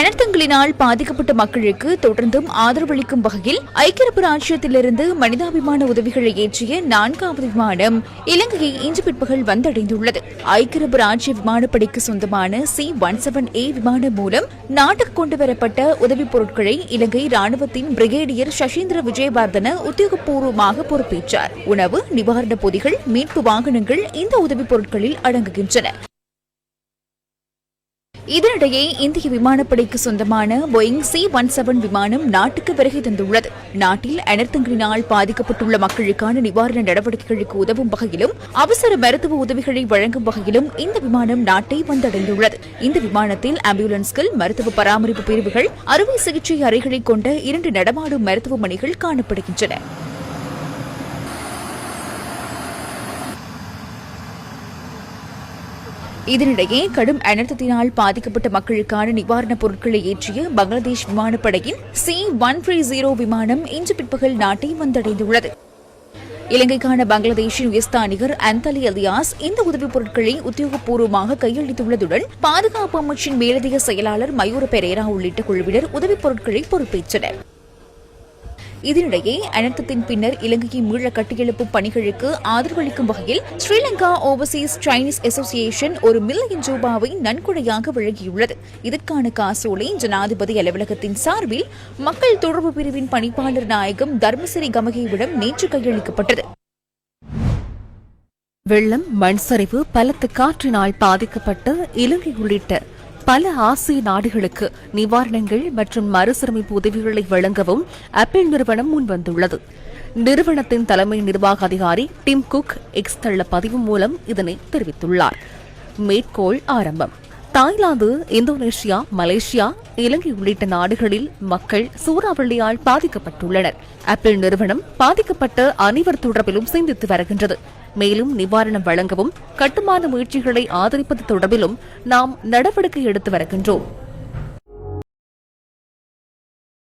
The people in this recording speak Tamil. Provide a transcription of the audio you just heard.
அனர்த்தங்களினால் பாதிக்கப்பட்ட மக்களுக்கு தொடர்ந்தும் ஆதரவளிக்கும் வகையில் ஐக்கிய அரபு ராச்சியத்திலிருந்து மனிதாபிமான உதவிகளை ஏற்றிய 4வது விமானம் இலங்கையை இன்று பிற்பகல் வந்தடைந்துள்ளது. ஐக்கிய அரபு ராச்சிய விமானப்படைக்கு சொந்தமான C-17A விமானம் மூலம் நாட்டுக்கு கொண்டுவரப்பட்ட உதவிப் பொருட்களை இலங்கை ராணுவத்தின் பிரிகேடியர் சசீந்திர விஜயவர்தன உத்தியோகபூர்வமாக பொறுப்பேற்றார். உணவு, நிவாரணப் பொதிகள், மீட்பு வாகனங்கள் இந்த உதவிப் பொருட்களில் அடங்குகின்றன. இதனிடையே இந்திய விமானப்படைக்கு சொந்தமான போயிங் C-17 விமானம் நாட்டுக்கு வருகை தந்துள்ளது. நாட்டில் அனர்த்தங்களினால் பாதிக்கப்பட்டுள்ள மக்களுக்கான நிவாரண நடவடிக்கைகளுக்கு உதவும் வகையிலும் அவசர மருத்துவ உதவிகளை வழங்கும் வகையிலும் இந்த விமானம் நாட்டை வந்தடைந்துள்ளது. இந்த விமானத்தில் ஆம்புலன்ஸ்கள், மருத்துவ பராமரிப்பு பிரிவுகள், அறுவை சிகிச்சை அறைகளை கொண்ட 2 நடமாடும் மருத்துவமனைகள் காணப்படுகின்றன. இதனிடையே கடும் அனர்த்தத்தினால் பாதிக்கப்பட்ட மக்களுக்கான நிவாரணப் பொருட்களை ஏற்றிய பங்களாதேஷ் விமானப்படையின் C-130 விமானம் இன்று பிற்பகல் நாட்டை வந்தடைந்துள்ளது. இலங்கைக்கான பங்களாதேஷின் உயர்ஸ்தானிகர் அந்தலி அலியாஸ் இந்த உதவிப் பொருட்களை உத்தியோகபூர்வமாக கையளித்துள்ளதுடன் பாதுகாப்பு அமைச்சின் மேலதிக செயலாளர் மயூர பெரேரா உள்ளிட்ட குழுவினர் உதவிப் பொருட்களை பொறுப்பேற்றனர். இதனிடையே அனர்த்தத்தின் பின்னர் இலங்கையை மீள கட்டியெழுப்பும் பணிகளுக்கு ஆதரவளிக்கும் வகையில் Sri Lanka Overseas Chinese association $1 million நன்கொடையாக வழங்கியுள்ளது. இதற்கான காசோலை ஜனாதிபதி அலுவலகத்தின் சார்பில் மக்கள் தொடர்பு பிரிவின் பணிப்பாளர் நாயகம் தர்மசிறி கமகேவிடம் நேற்று கையளிக்கப்பட்டது. வெள்ளம், மண் சரிவு, பலத்த காற்றினால் பாதிக்கப்பட்ட இலங்கை உள்ளிட்ட பல ஆசிய நாடுகளுக்கு நிவாரணங்கள் மற்றும் மறுசீரமைப்பு உதவிகளை வழங்கவும் ஆப்பிள் நிறுவனம் முன்வந்துள்ளது. நிறுவனத்தின் தலைமை நிர்வாக அதிகாரி டிம் குக் எக்ஸ் தள பதிவு மூலம் இதனை தெரிவித்துள்ளார். மேற்கோள் ஆரம்பம். தாய்லாந்து, இந்தோனேஷியா, மலேசியா, இலங்கை உள்ளிட்ட நாடுகளில் மக்கள் சூறாவளியால் பாதிக்கப்பட்டுள்ளனர். ஆப்பிள் நிறுவனம் பாதிக்கப்பட்ட அனைவர் தொடர்பிலும் சிந்தித்து வருகின்றது. மேலும் நிவாரணம் வழங்கவும் கட்டுமான முயற்சிகளை ஆதரிப்பது தொடர்பிலும் நாம் நடவடிக்கை எடுத்து வருகின்றோம்.